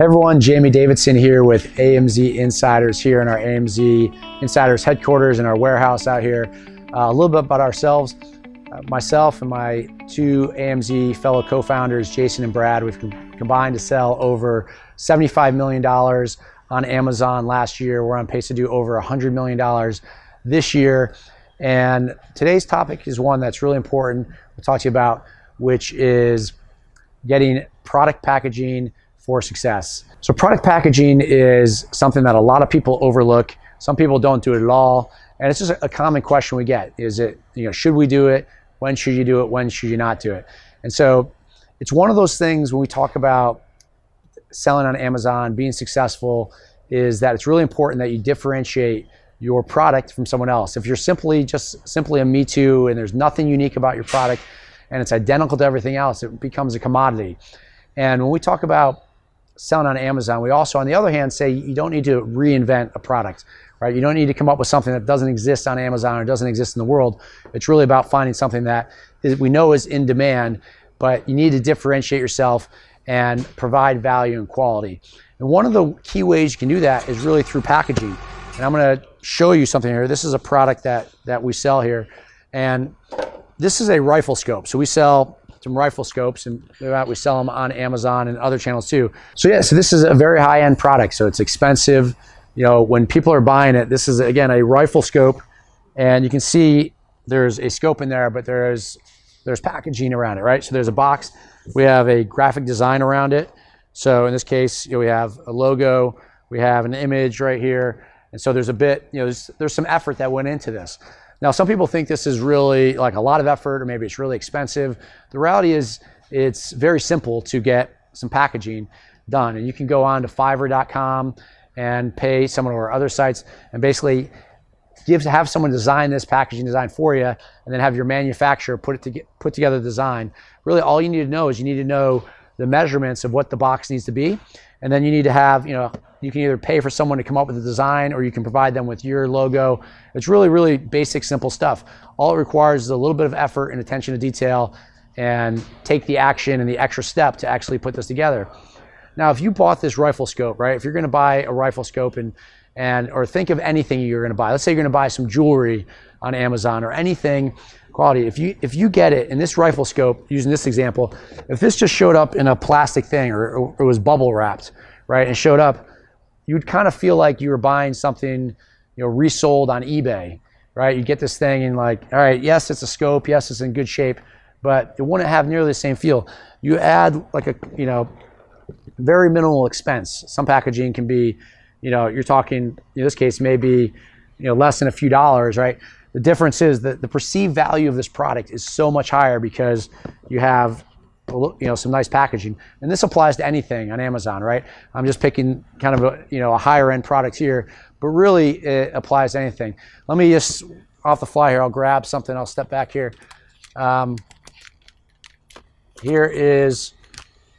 Hey everyone, Jamie Davidson here with AMZ Insiders here in our AMZ Insiders headquarters in our warehouse out here. A little bit about ourselves. Myself and my two AMZ fellow co-founders, Jason and Brad, we've combined to sell over $75 million on Amazon last year. We're on pace to do over $100 million this year. And today's topic is one that's really important we'll talk to you about, which is getting product packaging for success. So product packaging is something that a lot of people overlook. Some people don't do it at all. And it's just a common question we get. Is it, should we do it? When should you do it? When should you not do it? And so it's one of those things when we talk about selling on Amazon, being successful, is that it's really important that you differentiate your product from someone else. If you're simply a Me Too and there's nothing unique about your product and it's identical to everything else, it becomes a commodity. And when we talk about selling on Amazon, we also, on the other hand, say you don't need to reinvent a product, right? You don't need to come up with something that doesn't exist on Amazon or doesn't exist in the world. It's really about finding something that we know is in demand, but you need to differentiate yourself and provide value and quality. And one of the key ways you can do that is really through packaging. And I'm going to show you something here. This is a product that we sell here. And this is a rifle scope. So we sell some rifle scopes, and we sell them on Amazon and other channels too. So yeah, so this is a very high-end product. So it's expensive. When people are buying it, this is again a rifle scope, and you can see there's a scope in there, but there's packaging around it, right? So there's a box. We have a graphic design around it. So in this case, we have a logo, we have an image right here, and so there's a bit, there's some effort that went into this. Now, some people think this is really like a lot of effort, or maybe it's really expensive. The reality is it's very simple to get some packaging done. And you can go on to Fiverr.com and pay someone or other sites and basically have someone design this packaging design for you, and then have your manufacturer put together the design. Really, all you need to know is you need to know the measurements of what the box needs to be. And then you need to have, you can either pay for someone to come up with the design, or you can provide them with your logo. It's really, really basic, simple stuff. All it requires is a little bit of effort and attention to detail, and take the action and the extra step to actually put this together. Now, if you bought this rifle scope, right? If you're going to buy a rifle scope or think of anything you're going to buy. Let's say you're going to buy some jewelry on Amazon or anything quality. If you get it in this rifle scope, using this example, if this just showed up in a plastic thing or it was bubble wrapped, right, and showed up, you would kind of feel like you were buying something, resold on eBay, right? You get this thing and like, all right, yes, it's a scope, yes, it's in good shape, but it wouldn't have nearly the same feel. You add like a, very minimal expense. Some packaging can be, you're talking, in this case, maybe, less than a few dollars, right? The difference is that the perceived value of this product is so much higher because you have, some nice packaging. And this applies to anything on Amazon, right? I'm just picking kind of a higher end product here, but really it applies to anything. Let me just, off the fly here, I'll grab something. I'll step back here. Here is,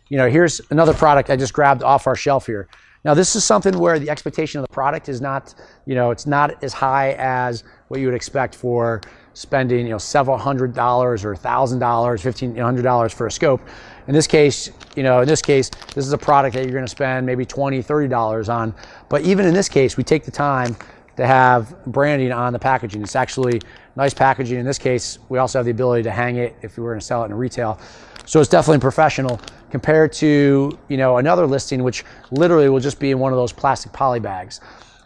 here's another product I just grabbed off our shelf here. Now, this is something where the expectation of the product is not, it's not as high as what you would expect for spending, several $100s or $1,000, $1,500 for a scope. In this case, this is a product that you're going to spend maybe $20, $30 on. But even in this case, we take the time to have branding on the packaging. It's actually nice packaging. In this case, we also have the ability to hang it if we were going to sell it in retail. So it's definitely professional compared to, another listing, which literally will just be in one of those plastic poly bags.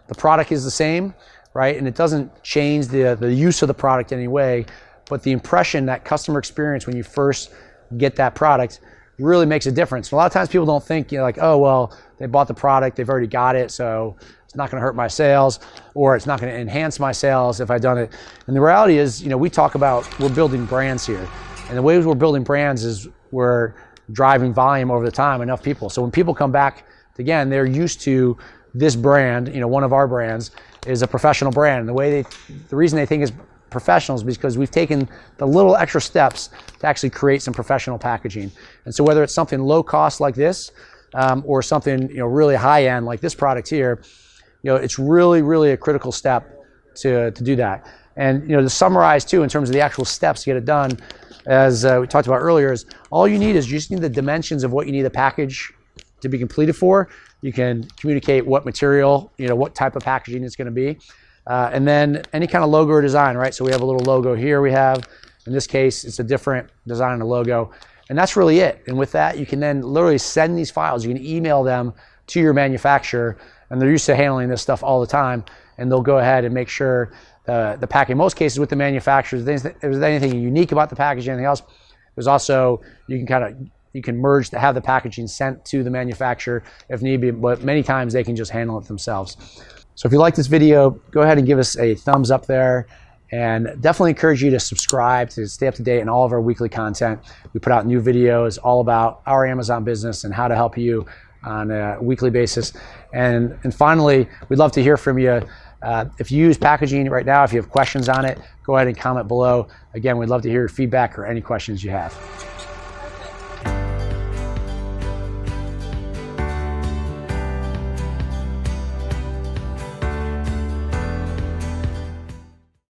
The product is the same, right? And it doesn't change the use of the product in any way, but the impression, that customer experience when you first get that product really makes a difference. And a lot of times people don't think, like, oh, well, they bought the product, they've already got it, so it's not going to hurt my sales, or it's not going to enhance my sales if I've done it. And the reality is, we talk about we're building brands here. And the ways we're building brands is we're driving volume over the time, enough people. So when people come back, again, they're used to this brand, one of our brands is a professional brand. And the reason they think it's professional is because we've taken the little extra steps to actually create some professional packaging. And so whether it's something low cost like this, or something, really high end like this product here, it's really, really a critical step to do that. And to summarize too, in terms of the actual steps to get it done, as we talked about earlier, is all you need is you just need the dimensions of what you need the package to be completed for. You can communicate what material, what type of packaging it's going to be. And then any kind of logo or design, right? So we have a little logo here we have. In this case, it's a different design and a logo. And that's really it. And with that, you can then literally send these files. You can email them to your manufacturer, and they're used to handling this stuff all the time. And they'll go ahead and make sure the packaging, in most cases with the manufacturers, if there's anything unique about the packaging, anything else, there's also, you can merge to have the packaging sent to the manufacturer if need be, but many times they can just handle it themselves. So if you like this video, go ahead and give us a thumbs up there, and definitely encourage you to subscribe to stay up to date on all of our weekly content. We put out new videos all about our Amazon business and how to help you on a weekly basis. And finally, we'd love to hear from you. If you use packaging right now, if you have questions on it, go ahead and comment below. Again, we'd love to hear your feedback or any questions you have.